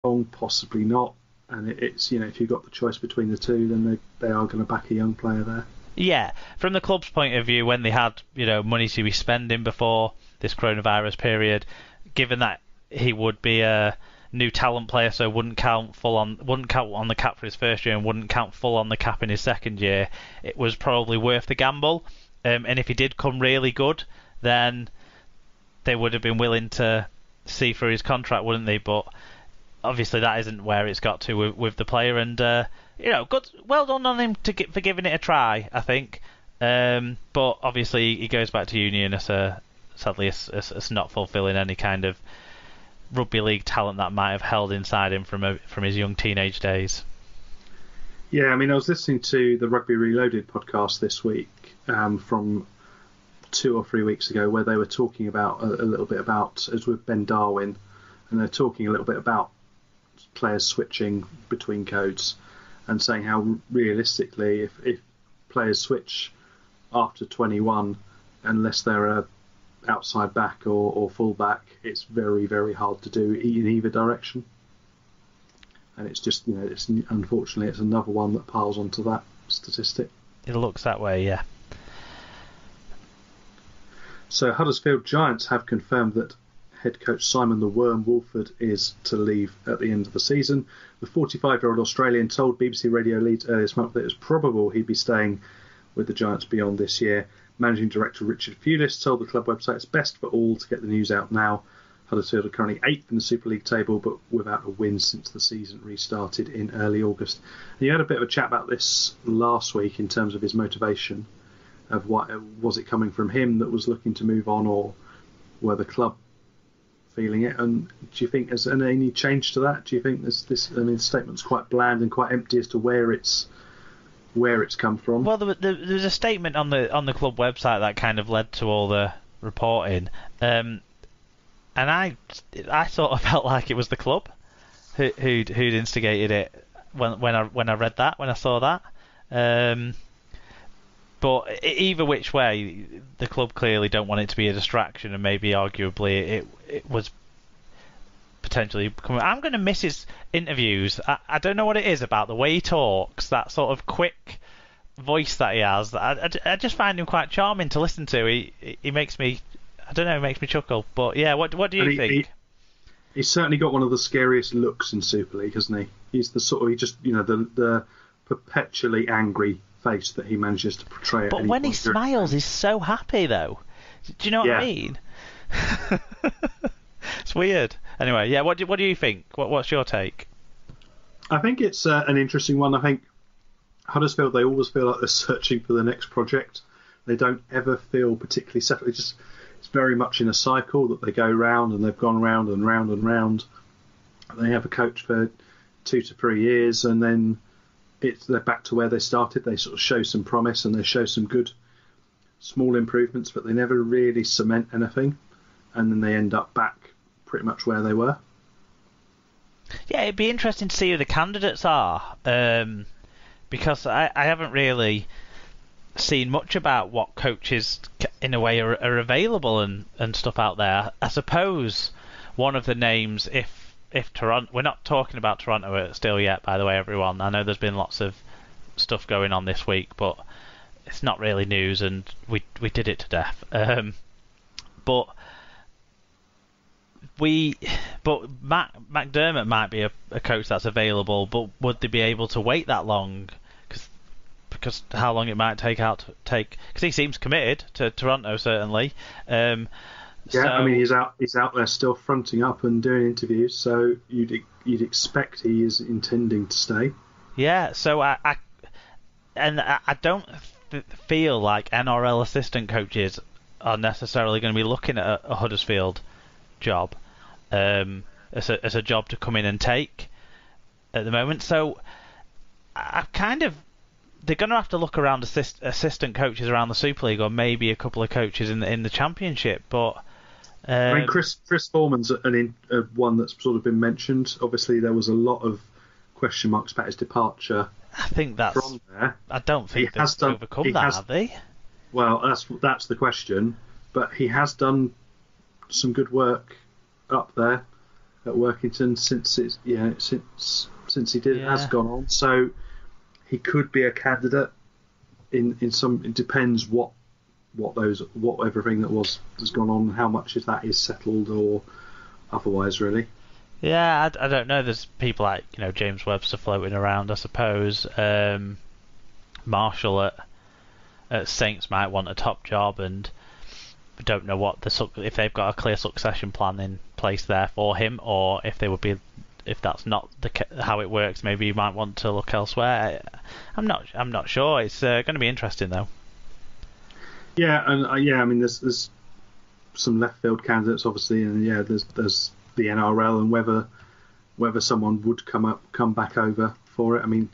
wrong, possibly not. And it's if you've got the choice between the two, then they are going to back a young player there. Yeah, from the club's point of view, when they had money to be spending before this coronavirus period, given that he would be a new talent player, so wouldn't count on the cap for his first year and wouldn't count full on the cap in his second year, it was probably worth the gamble. And if he did come really good, then they would have been willing to see through his contract, wouldn't they? But obviously that isn't where it's got to with the player, and good, well done on him for giving it a try, I think. But obviously he goes back to uni, and sadly it's not fulfilling any kind of rugby league talent that might have held inside him from his young teenage days. Yeah, I mean, I was listening to the Rugby Reloaded podcast this week from 2 or 3 weeks ago, where they were talking about a little bit about, as with Ben Darwin, and they're talking a little bit about players switching between codes and saying how realistically, if players switch after 21, unless they're a outside back or full back, it's very, very hard to do in either direction. And it's just, unfortunately, it's another one that piles onto that statistic. It looks that way, yeah. So Huddersfield Giants have confirmed that head coach Simon the Worm Wolford is to leave at the end of the season. The 45-year-old Australian told BBC Radio Leeds earlier this month that it was probable he'd be staying with the Giants beyond this year. Managing Director Richard Fulis told the club website it's best for all to get the news out now. Huddersfield are currently 8th in the Super League table, but without a win since the season restarted in early August. And you had a bit of a chat about this last week in terms of his motivation, of what was it coming from him that was looking to move on, or were the club feeling it? And do you think there's any change to that? Do you think there's this? I mean, the statement's quite bland and quite empty as to where it's come from. Well, there was a statement on the club website that kind of led to all the reporting, and I sort of felt like it was the club who'd instigated it when I saw that. But either which way, the club clearly don't want it to be a distraction, and maybe arguably it was potentially becoming. I'm going to miss his interviews. I don't know what it is about the way he talks, that sort of quick voice that he has. I just find him quite charming to listen to. He makes me, I don't know, he makes me chuckle. But yeah, what do you think? He's certainly got one of the scariest looks in Super League, hasn't he? He's the sort of, the perpetually angry face that he manages to portray. But when he smiles, he's so happy, though. Do you know what I mean? It's weird. Anyway, yeah. What do you think? What's your take? I think it's an interesting one. I think Huddersfield, they always feel like they're searching for the next project. They don't ever feel particularly settled. It's very much in a cycle that they go round, and they've gone round and round and round. They have a coach for 2 to 3 years, and then they're back to where they started. They sort of show some promise, and they show some good small improvements, but they never really cement anything, and then they end up back pretty much where they were. Yeah, it'd be interesting to see who the candidates are, because I haven't really seen much about what coaches in a way are available and stuff out there. I suppose one of the names, if Toronto, we're not talking about Toronto still yet, by the way, everyone. I know there's been lots of stuff going on this week, but it's not really news, and we did it to death. But McDermott might be a coach that's available, but would they be able to wait that long? Because how long it might take, because he seems committed to Toronto, certainly. I mean, he's out there still fronting up and doing interviews, so you'd expect he is intending to stay. Yeah, so I don't feel like NRL assistant coaches are necessarily going to be looking at a Huddersfield job as a job to come in and take at the moment. So they're going to have to look around assistant coaches around the Super League, or maybe a couple of coaches in the Championship. But I mean, Chris Foreman's one that's sort of been mentioned. Obviously, there was a lot of question marks about his departure. I think that's from there. I don't think they've overcome that, have they? Well, that's the question. But he has done some good work up there. at Workington since he has gone on. So he could be a candidate in some. It depends what everything has gone on, how much of that is settled or otherwise, really. Yeah, I don't know. There's people like James Webster floating around, I suppose. Marshall at Saints might want a top job, and don't know if they've got a clear succession plan in place there for him, or if that's not how it works. Maybe you might want to look elsewhere. I'm not sure. It's going to be interesting though. Yeah, and I mean, there's some left field candidates, obviously, and there's the NRL and whether someone would come back over for it. I mean,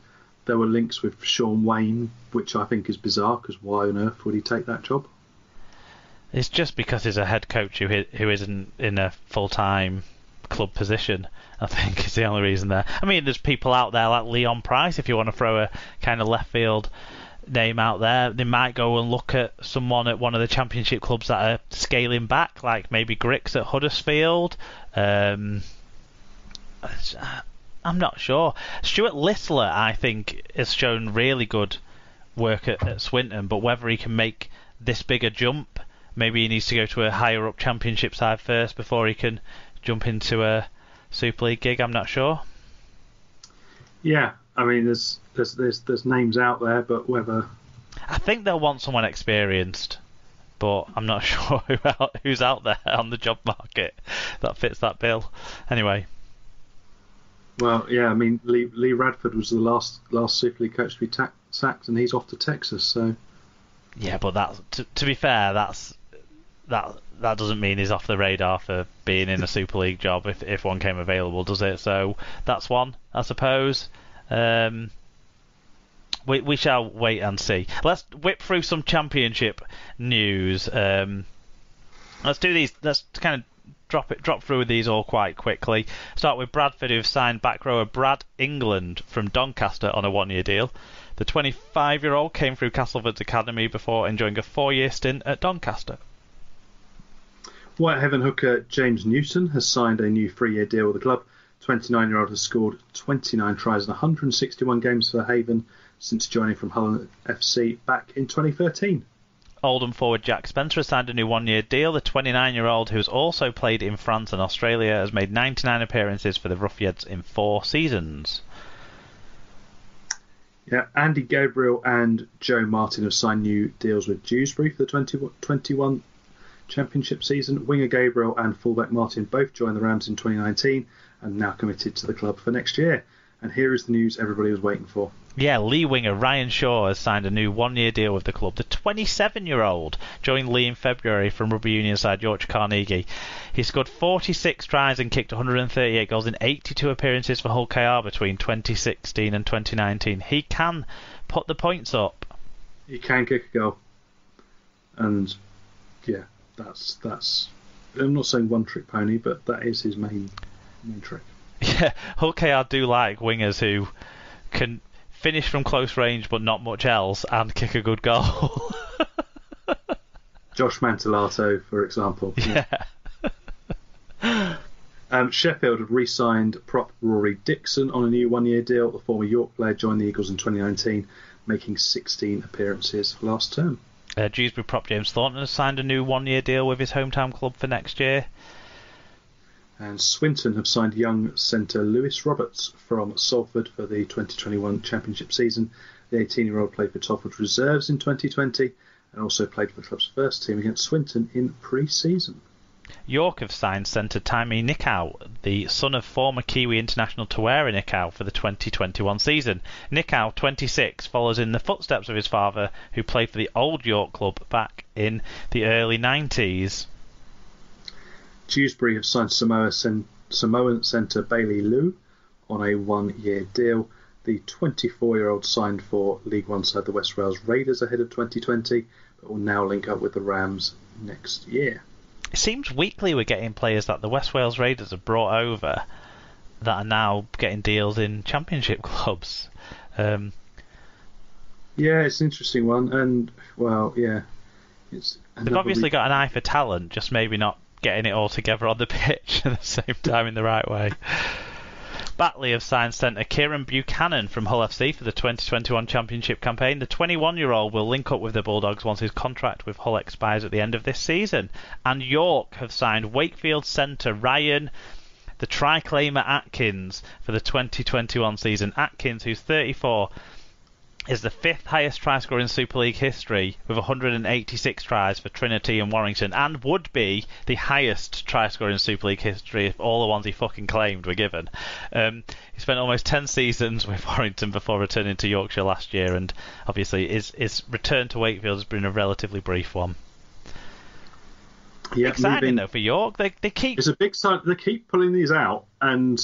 there were links with Sean Wayne, which I think is bizarre, because why on earth would he take that job? It's just because he's a head coach who isn't in a full-time club position. I think is the only reason there. I mean, there's people out there like Leon Price, if you want to throw a kind of left field name out there. They might go and look at someone at one of the championship clubs that are scaling back, like maybe Grix at Huddersfield. I'm not sure. Stuart Littler, I think, has shown really good work at Swinton, but whether he can make this bigger jump, maybe he needs to go to a higher up championship side first before he can jump into a Super League gig. I'm not sure. Yeah, I mean, there's names out there, but whether I think they'll want someone experienced, but I'm not sure who's out there on the job market that fits that bill. Anyway. Well, yeah, I mean, Lee Radford was the last Super League coach to be sacked, and he's off to Texas. So. Yeah, but that's to be fair, that doesn't mean he's off the radar for being in a Super League job if one came available, does it? So that's one, I suppose. We shall wait and see. Let's whip through some championship news. Let's do these. Let's kind of drop through these all quite quickly. Start with Bradford, who've signed back rower Brad England from Doncaster on a 1-year deal. The 25-year-old came through Castleford's academy before enjoying a 4-year stint at Doncaster. Whitehaven hooker James Newton has signed a new 3-year deal with the club. 29-year-old has scored 29 tries in 161 games for Haven since joining from Hull FC back in 2013. Oldham forward Jack Spencer has signed a new 1-year deal. The 29-year-old, who has also played in France and Australia, has made 99 appearances for the Rougheads in 4 seasons. Yeah, Andy Gabriel and Joe Martin have signed new deals with Dewsbury for the 2021 Championship season. Winger Gabriel and fullback Martin both joined the Rams in 2019 and now committed to the club for next year. And here is the news everybody was waiting for. Yeah, Lee winger Ryan Shaw has signed a new 1-year deal with the club. The 27-year-old joined Lee in February from rugby union side Yorkshire Carnegie. He scored 46 tries and kicked 138 goals in 82 appearances for Hull KR between 2016 and 2019. He can put the points up. He can kick a goal. And, yeah, that's I'm not saying one-trick pony, but that is his main trick. Yeah, Hull KR do like wingers who can finish from close range but not much else and kick a good goal. Josh Mantellato, for example. Yeah. Sheffield have re-signed prop Rory Dixon on a new 1-year deal. The former York player joined the Eagles in 2019, making 16 appearances last term. Dewsbury prop James Thornton has signed a new 1-year deal with his hometown club for next year. And Swinton have signed young centre Lewis Roberts from Salford for the 2021 Championship season. The 18-year-old played for Telford Reserves in 2020 and also played for the club's first team against Swinton in pre-season. York have signed centre Taimi Nickau, the son of former Kiwi international Tawera Nickau, for the 2021 season. Nickau, 26, follows in the footsteps of his father, who played for the old York club back in the early 90s. Dewsbury have signed Samoan centre Bailey Liu on a 1-year deal. The 24-year-old signed for League One side the West Wales Raiders ahead of 2020, but will now link up with the Rams next year. It seems weekly we're getting players that the West Wales Raiders have brought over that are now getting deals in Championship clubs. Yeah, it's an interesting one, and well, yeah, they've obviously got an eye for talent, just maybe not getting it all together on the pitch at the same time in the right way. Batley have signed centre Kieran Buchanan from Hull FC for the 2021 Championship campaign. The 21-year-old will link up with the Bulldogs once his contract with Hull expires at the end of this season. And York have signed Wakefield centre Ryan, the try-claimer Atkins, for the 2021 season. Atkins, who's 34, is the fifth highest try scorer in Super League history with 186 tries for Trinity and Warrington, and would be the highest try scorer in Super League history if all the ones he fucking claimed were given. He spent almost 10 seasons with Warrington before returning to Yorkshire last year, and obviously his return to Wakefield has been a relatively brief one. Yeah, exciting though for York. They keep it's a big sign. They keep pulling these out, and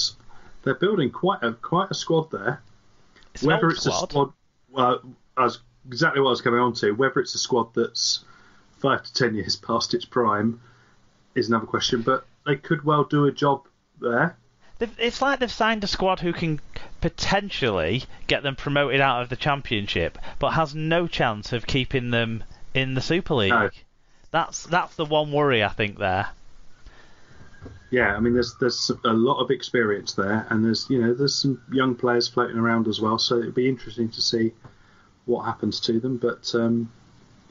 they're building quite a squad there. Whether it's a squad. Well, that's exactly what I was coming on to. Whether it's a squad that's 5 to 10 years past its prime is another question, but they could well do a job there. It's like they've signed a squad who can potentially get them promoted out of the Championship, but has no chance of keeping them in the Super League. No. That's the one worry I think there. Yeah, I mean, there's a lot of experience there, and there's some young players floating around as well. So it'd be interesting to see what happens to them. But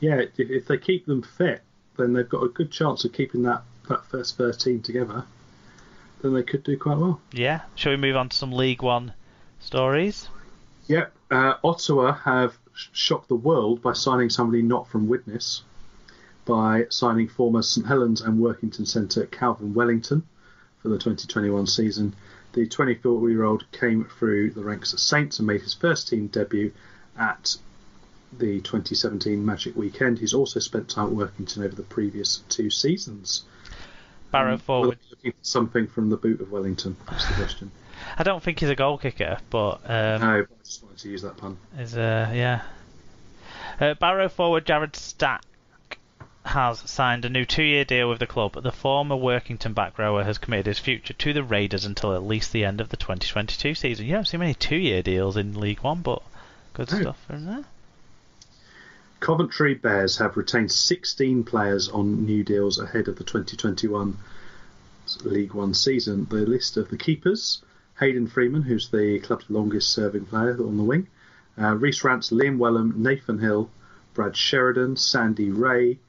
if they keep them fit, then they've got a good chance of keeping that first team together. Then they could do quite well. Yeah. Shall we move on to some League One stories? Yep. Ottawa have shocked the world by signing somebody not from Widnes, by signing former St Helens and Workington centre Calvin Wellington for the 2021 season. The 24-year-old came through the ranks at Saints and made his first team debut at the 2017 Magic Weekend. He's also spent time at Workington over the previous 2 seasons. Barrow forward. Looking for something from the boot of Wellington. That's the question. I don't think he's a goal kicker, but no, but I just wanted to use that pun. Barrow forward Jared Stack has signed a new 2-year deal with the club. The former Workington back rower has committed his future to the Raiders until at least the end of the 2022 season. You don't see many 2-year deals in League One, but good stuff from there. Coventry Bears have retained 16 players on new deals ahead of the 2021 League One season. The list of the keepers: Hayden Freeman, who's the club's longest serving player on the wing, Rhys Rance, Liam Wellham, Nathan Hill, Brad Sheridan, Sandy Ray,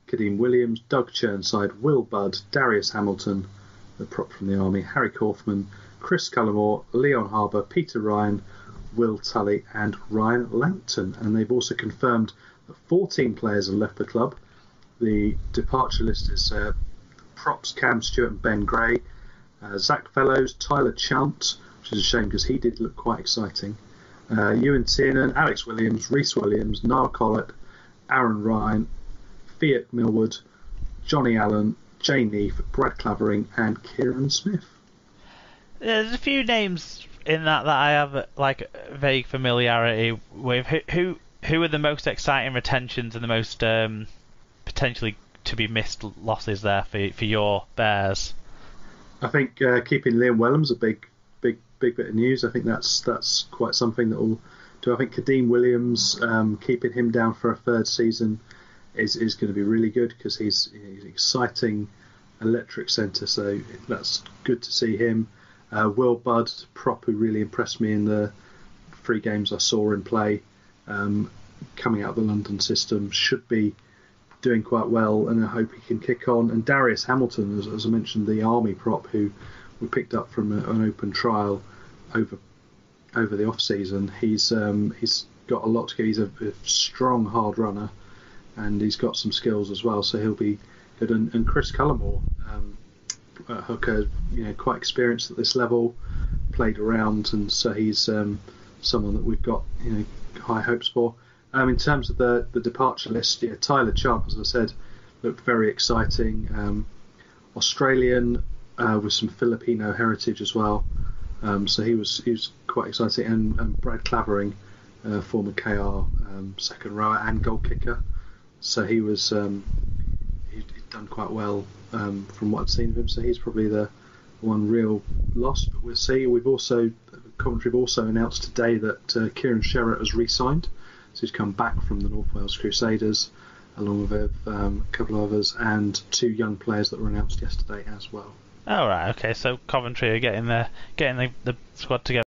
Kadeem Williams, Doug Chirnside, Will Budd, Darius Hamilton, the prop from the Army, Harry Korthman, Chris Cullimore, Leon Harbour, Peter Ryan, Will Tully and Ryan Langton. And they've also confirmed that 14 players have left the club. The departure list is props Cam Stewart and Ben Gray, Zach Fellows, Tyler Chant, which is a shame because he did look quite exciting, Ewan Tiernan, Alex Williams, Rhys Williams, Niall Collett, Aaron Ryan, Fiat Millwood, Johnny Allen, Jay Neef, Brad Clavering and Kieran Smith. There's a few names in that I have like vague familiarity with. Who are the most exciting retentions and the most potentially to be missed losses there for your Bears? I think keeping Liam Wellham's a big bit of news. I think that's quite something that will do. I think Kadeem Williams, keeping him down for a 3rd season is going to be really good because he's an exciting electric centre, so that's good to see him. Will Budd, prop, who really impressed me in the 3 games I saw him play, coming out of the London system, should be doing quite well, and I hope he can kick on. And Darius Hamilton, as I mentioned, the Army prop, who we picked up from an open trial over the off season. He's got a lot to give. He's a strong hard runner, and he's got some skills as well, so he'll be good. And Chris Cullimore, hooker, quite experienced at this level, played around, and so he's someone that we've got high hopes for. In terms of the departure list, Tyler Chant, as I said, looked very exciting. Australian with some Filipino heritage as well, so he was quite exciting. And Brad Clavering, former KR second rower and goal kicker, so he was he'd done quite well from what I've seen of him. So he's probably the one real loss, but we'll see. Coventry have also announced today that Kieran Sherratt has re-signed. So he's come back from the North Wales Crusaders. along with a couple of others, and 2 young players that were announced yesterday as well. All right. Okay. So Coventry are getting the squad together